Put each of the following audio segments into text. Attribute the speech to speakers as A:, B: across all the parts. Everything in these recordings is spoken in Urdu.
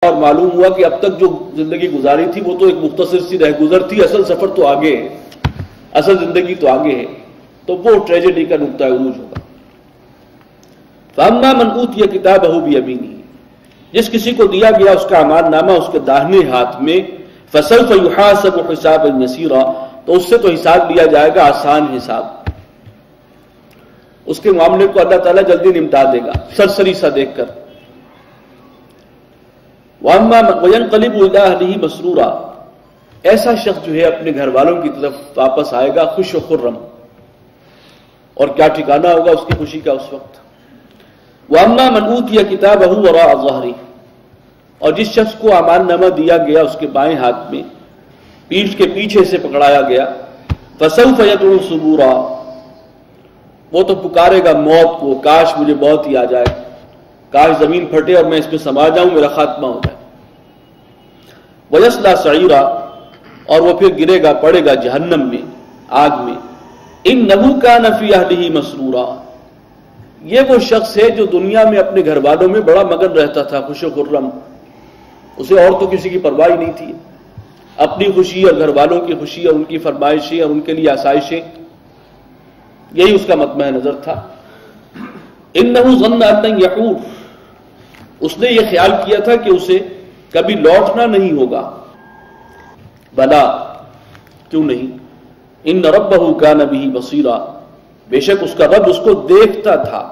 A: اور معلوم ہوا کہ اب تک جو زندگی گزاری تھی وہ تو ایک مختصر سی رہ گزر تھی، اصل سفر تو آگے ہے، اصل زندگی تو آگے ہے، تو وہ ٹریجڈی کا نقطہ عروج ہوگا۔ فَأَمَّا مَنْ أُوتِيَ كِتَابَهُ بِيَمِينِهِ، جس کسی کو دیا گیا اس کا اعمال نامہ اس کے داہنے ہاتھ میں، فَسَوْفَ يُحَاسَبُ حِسَابًا يَسِيرًا، تو اس سے تو حساب لیا جائے گا آسان حساب، اس کے معاملے کو اللہ تعالیٰ جلدی نمٹا دے گا سرسری سا دیکھ کر۔ وَيَنْقَلِبُ إِلَىٰ أَهْلِهِ مَسْرُورًا، ایسا شخص جو ہے اپنے گھر والوں کی طرف واپس آئے گا خوش و خرم، اور کیا ٹھکانہ ہوگا اس کی خوشی کا اس وقت۔ وَأَمَّا مَنْ أُوتِيَ كِتَابَهُ وَرَاءَ ظَهْرِهِ، اور جس شخص کو اعمال نامہ دیا گیا اس کے بائیں ہاتھ میں، پیٹھ کے پیچھے سے پکڑایا گیا، فَسَوْفَ يَدْعُو ثُبُورًا، وہ تو پکارے گا موت کو، کاش مجھے موت ہی آ جائے، کاش زمین پھٹے اور میں اس میں سما جاؤں، میرا خاتمہ ہو جائے۔ وَيَصْلَىٰ سَعِيرًا، اور وہ پھر گرے گا، پڑے گا جہنم میں، آگ میں۔ إِنَّهُ كَانَ فِي أَهْلِهِ مَسْرُورًا، یہ وہ شخص ہے جو دنیا میں اپنے گھر والوں میں بڑا مگن رہتا تھا، خوش و خرم، اسے اور تو کسی کی پرواہ ہی نہیں تھی، اپنی خوشی اور گھر والوں کی خوشی اور ان کی فرمائشیں اور ان کے لیے آسائشیں، یہی اس کا مطمع نظر تھا۔ إِنَّهُ ظَنَّ أَن لَّن يَحُورَ، اس نے یہ خیال کیا تھا کہ اسے کبھی لوٹنا نہیں ہوگا۔ بلا، کیوں نہیں، إِنَّ رَبَّهُ كَانَ بِهِ بَصِيرًا، بے شک اس کا رب اس کو دیکھتا تھا،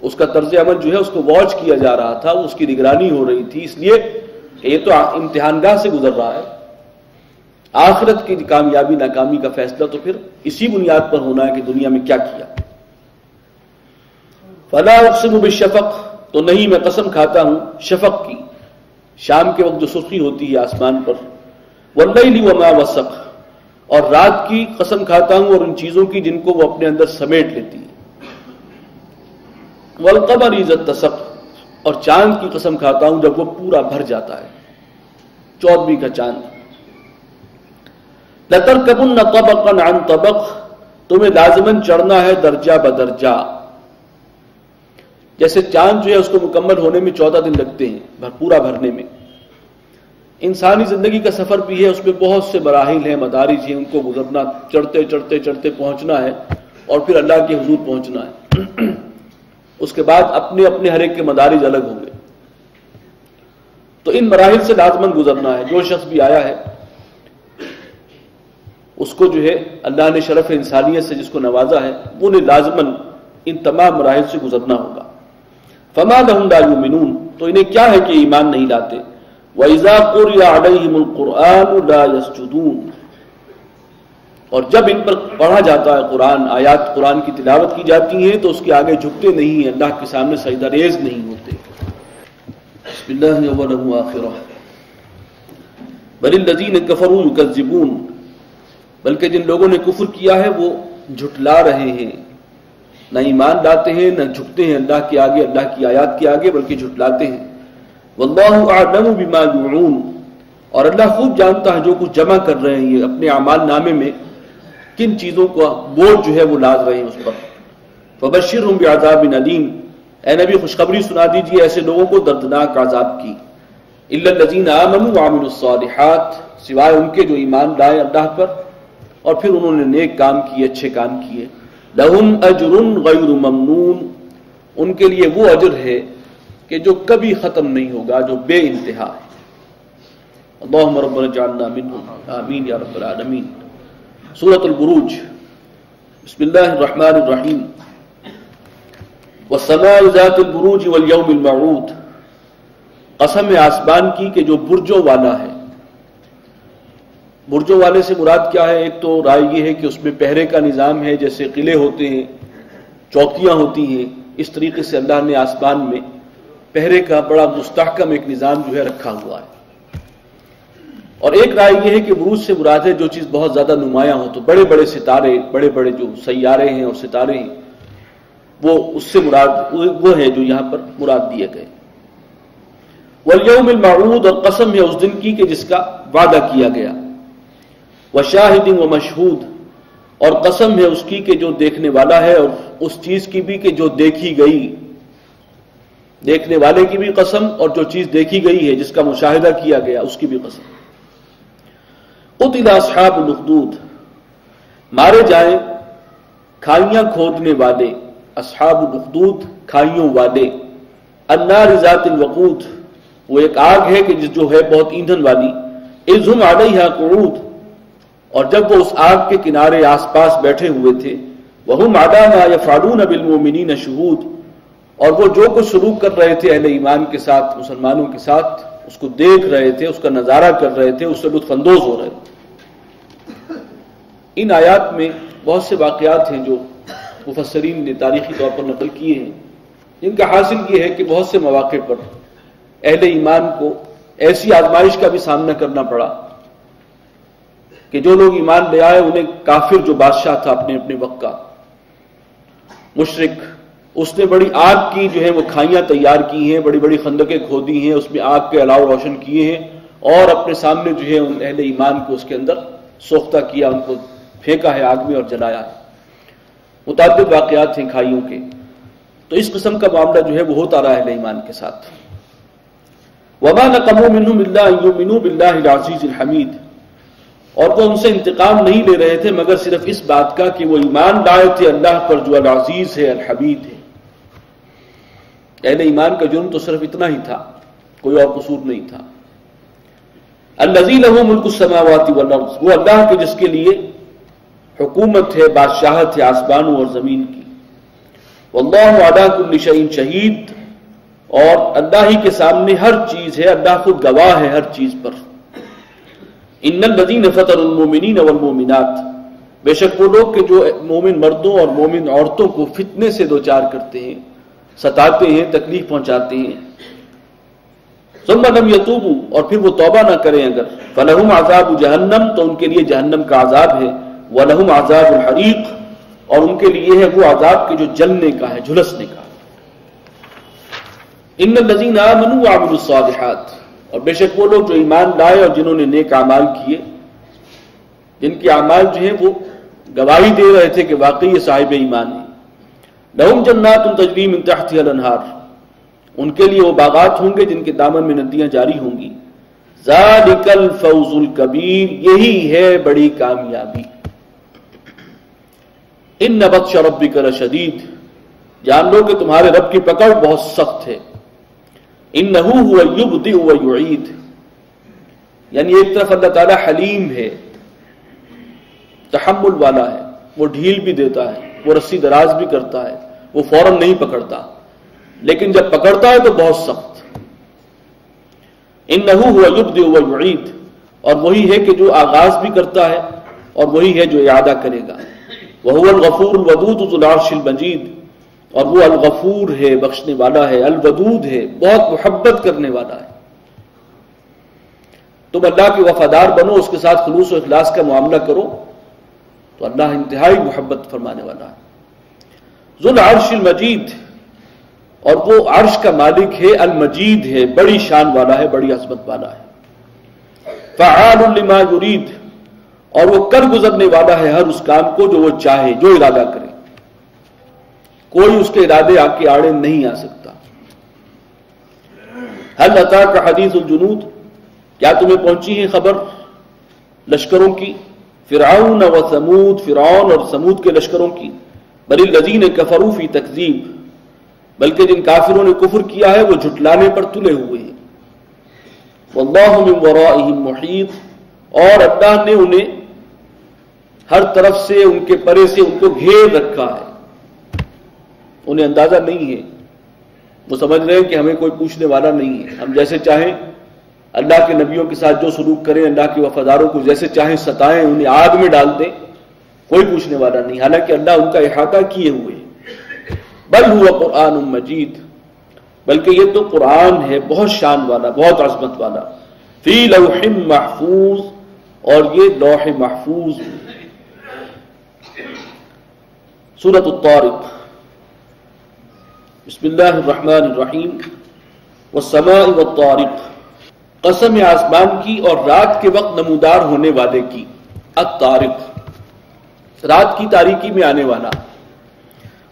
A: اس کا طرز عمل جو ہے اس کو واچ کیا جا رہا تھا، اس کی نگرانی ہو رہی تھی، اس لیے کہ یہ تو امتحان گاہ سے گزر رہا ہے، آخرت کی کامیابی ناکامی کا فیصلہ تو پھر اسی بنیاد پر ہونا ہے کہ دنیا میں کیا کیا۔ فلا اقسم بالشفق، تو نہیں میں قسم کھاتا ہوں شفق کی، شام کے وقت جو سرخی ہوتی ہے آسمان پر، واللیل وما وسق، اور رات کی قسم کھاتا ہوں اور ان چیزوں کی جن کو وہ اپنے اندر سمیٹ لیتی ہے، والقمر اذا اتسق، اور چاند کی قسم کھاتا ہوں جب وہ پورا بھر جاتا ہے، 14ویں کا چاند۔ لترکبن طبقا عن طبق، تمہیں لازماً چڑھنا ہے درجہ بدرجہ، جیسے چاند جو ہے اس کو مکمل ہونے میں 14 دن لگتے ہیں، پورا بھرنے میں، انسانی زندگی کا سفر بھی ہے، اس میں بہت سے مراحل ہیں، مدارج ہیں، ان کو گزرنا، چڑھتے چڑھتے چڑھتے پہنچنا ہے اور پھر اللہ کے حضور پہنچنا ہے۔ اس کے بعد اپنے اپنے ہر ایک کے مدارج الگ ہوں گے، تو ان مراحل سے لازماً گزرنا ہے۔ جو شخص بھی آیا ہے اس کو جو ہے اللہ نے شرف انسانیت سے جس کو نوازا ہے وہ نے لازماً ان تمام مراحل سے گزرنا ہوگا۔ فما لهم لا يؤمنون، تو انہیں کیا ہے کہ ایمان نہیں لاتے۔ وَإِذَا قُرِئَ عَلَيْهِمُ الْقُرْآنُ لَا يَسْجُدُونَ، اور جب ان پر پڑھا جاتا ہے قرآن، آیات قرآن کی تلاوت کی جاتی ہیں تو اس کے آگے جھکتے نہیں ہیں، اللہ کے سامنے سجدہ ریز نہیں ہوتے۔ بسم اللہ اولہ وآخرہ۔ بل الذین کفروا یکذبون، بلکہ جن لوگوں نے کفر کیا ہے وہ جھٹلا رہے ہیں، نہ ایمان لاتے ہیں نہ جھکتے ہیں اللہ کے آگے، اللہ کی آیات کے آگے، بلکہ جھٹلاتے ہیں۔ واللہ اعلم بما یوعون، اور اللہ خوب جانتا ہے جو کچھ جمع کر رہے ہیں یہ اپنے اعمال نامے میں، کن چیزوں کا بوجھ جو ہے وہ لاد رہے ہیں اس پر۔ فبشرہم بعذاب علیم، اے نبی خوشخبری سنا دیجیے ایسے لوگوں کو دردناک عذاب کی۔ الا الذین آمنوا وعملوا الصالحات، سوائے ان کے جو ایمان لائے اللہ پر اور پھر انہوں نے نیک کام کیے، اچھے کام کیے۔ لہم اجر غیر ممنون، ان کے لیے وہ اجر ہے کہ جو کبھی ختم نہیں ہوگا، جو بے انتہا ہے۔ اللہم ربنا اجعلنا منہم، آمین یا رب العالمین۔ سورۃ البروج، بسم اللہ الرحمن الرحیم۔ والسماء ذات البروج والیوم الموعود، قسم آسمان کی کہ جو برجوں والا ہے۔ برجوں والے سے مراد کیا ہے؟ ایک تو رائے یہ ہے کہ اس میں پہرے کا نظام ہے، جیسے قلعے ہوتے ہیں، چوکیاں ہوتی ہیں، اس طریقے سے اللہ نے آسمان میں پہرے کا بڑا مستحکم ایک نظام جو ہے رکھا ہوا ہے۔ اور ایک رائے یہ ہے کہ بروج سے مراد ہے جو چیز بہت زیادہ نمایاں ہو، تو بڑے بڑے ستارے، بڑے بڑے جو سیارے ہیں اور ستارے ہیں، وہ اس سے مراد وہ ہے جو یہاں پر مراد دیے گئے۔ والیوم الموعود، اور قسم ہے اس دن کی کہ جس کا وعدہ کیا گیا۔ وشاہد ومشہود، اور قسم ہے اس کی کہ جو دیکھنے والا ہے اور اس چیز کی بھی کہ جو دیکھی گئی۔ دیکھنے والے کی بھی قسم اور جو چیز دیکھی گئی ہے جس کا مشاہدہ کیا گیا اس کی بھی قسم. قتل اصحاب الاخدود، مارے جائیں کھائیاں کھودنے والے، اصحاب الاخدود کھائیوں والے، النار ذات الوقود، وہ ایک آگ ہے کہ جو ہے بہت ایندھن والی، اذ ہم علیہا قعود، اور جب وہ اس آگ کے کنارے آس پاس بیٹھے ہوئے تھے، وہم علی ما یفعلون بالمؤمنین شہود، اور وہ جو کچھ سلوک کر رہے تھے اہل ایمان کے ساتھ، مسلمانوں کے ساتھ، اس کو دیکھ رہے تھے، اس کا نظارہ کر رہے تھے، اس سے لطف اندوز ہو رہے تھے. ان آیات میں بہت سے واقعات ہیں جو مفسرین نے تاریخی طور پر نقل کیے ہیں، جن کا حاصل یہ ہے کہ بہت سے مواقع پر اہل ایمان کو ایسی آزمائش کا بھی سامنا کرنا پڑا کہ جو لوگ ایمان لے آئے انہیں کافر جو بادشاہ تھا اپنے اپنے وقت کا، مشرک، اس نے بڑی آگ کی جو ہے وہ کھائیاں تیار کی ہیں، بڑی بڑی خندقیں کھودی ہیں، اس میں آگ کے علاوہ روشن کیے ہیں، اور اپنے سامنے جو ہے ان اہل ایمان کو اس کے اندر سوختہ کیا، ان کو پھینکا ہے آگ میں اور جلایا ہے. متعدد واقعات ہیں کھائیوں کے. تو اس قسم کا معاملہ جو ہے وہ ہوتا رہا اہل ایمان کے ساتھ. وما نقموا منهم الا ان يؤمنوا بالله العزيز الحمید، اور وہ ان سے انتقام نہیں لے رہے تھے مگر صرف اس بات کا کہ وہ ایمان لائے تھے اللہ پر جو العزیز ہے، الحمید ہے. اہل ایمان کا جرم تو صرف اتنا ہی تھا، کوئی اور قصور نہیں تھا. الذی لہ ملک السماوات والارض، وہ اللہ کے جس کے لیے حکومت ہے، بادشاہت ہے آسمانوں اور زمین کی. واللہ علی کل شیء شہید، اور اللہ ہی کے سامنے ہر چیز ہے، اللہ خود گواہ ہے ہر چیز پر. ان الذین فتنوا المؤمنین والمؤمنات، بے شک وہ لوگ کہ جو مومن مردوں اور مومن عورتوں کو فتنے سے دوچار کرتے ہیں، ستاتے ہیں، تکلیف پہنچاتے ہیں. ثم لم یتوبوا، اور پھر وہ توبہ نہ کریں اگر، فلہم عذاب جہنم، تو ان کے لیے جہنم کا عذاب ہے، ولہم عذاب الحریق، اور ان کے لیے ہے وہ عذاب کہ جو جلنے کا ہے، جھلسنے کا. ان الذین آمنوا وعملوا الصالحات، اور بے شک وہ لوگ جو ایمان لائے اور جنہوں نے نیک اعمال کیے، جن کے اعمال جو ہیں وہ گواہی دے رہے تھے کہ واقعی یہ صاحب ایمان ہیں. لہم جنات تجری من تحتها الانہار، ان کے لیے وہ باغات ہوں گے جن کے دامن میں ندیاں جاری ہوں گی. ذالک الفوز الکبیر، یہی ہے بڑی کامیابی. ان بطش ربک لشدید، جان لو کہ تمہارے رب کی پکڑ بہت سخت ہے. انہ هو یبدئ ویعید، یعنی ایک طرف اللہ تعالی حلیم ہے، تحمل والا ہے، وہ ڈھیل بھی دیتا ہے، وہ رسی دراز بھی کرتا ہے، وہ فوراً نہیں پکڑتا، لیکن جب پکڑتا ہے تو بہت سخت. انہ هو یبدئ ویعید، اور وہی ہے کہ جو آغاز بھی کرتا ہے اور وہی ہے جو اعادہ کرے گا. وهو الغفور الودود ذو العرش المجید، اور وہ الغفور ہے، بخشنے والا ہے، الودود ہے، بہت محبت کرنے والا ہے. تم اللہ کے وفادار بنو، اس کے ساتھ خلوص و اخلاص کا معاملہ کرو تو اللہ انتہائی محبت فرمانے والا ہے. ذو العرش المجید، اور وہ عرش کا مالک ہے، المجید ہے، بڑی شان والا ہے، بڑی عظمت والا ہے. فعال لما یرید، اور وہ کر گزرنے والا ہے ہر اس کام کو جو وہ چاہے، جو ارادہ کرے، کوئی اس کے ارادے آگ کے آڑے نہیں آ سکتا. هل اتاک حدیث الجنود، کیا تمہیں پہنچی ہے خبر لشکروں کی، فرعون و ثمود، فرعون اور ثمود کے لشکروں کی. بل الذین کفروا فی تکذیب، بلکہ جن کافروں نے کفر کیا ہے وہ جھٹلانے پر تلے ہوئے ہیں. واللہ من ورائہم محیط، اور اللہ نے انہیں ہر طرف سے، ان کے پرے سے ان کو گھیر رکھا ہے. انہیں اندازہ نہیں ہے، وہ سمجھ رہے ہیں کہ ہمیں کوئی پوچھنے والا نہیں ہے، ہم جیسے چاہیں اللہ کے نبیوں کے ساتھ جو سلوک کریں، اللہ کے وفاداروں کو جیسے چاہیں ستائیں، انہیں آگ میں ڈال دیں، کوئی پوچھنے والا نہیں، حالانکہ اللہ ان کا احاطہ کیے ہوئے ہے. بل هو قرآن مجید، بلکہ یہ تو قرآن ہے بہت شان والا، بہت عظمت والا. فی لوح محفوظ، اور یہ لوح محفوظ. سورۃ الطارق، بسم اللہ الرحمن الرحیم. والسماء والطارق، قسم آسمان کی اور رات کے وقت نمودار ہونے والے کی. الطارق، رات کی تاریکی میں آنے والا.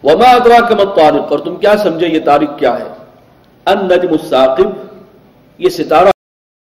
A: وما ادراک ما الطارق، اور تم کیا سمجھے یہ طارق کیا ہے. النجم الثاقب، یہ ستارہ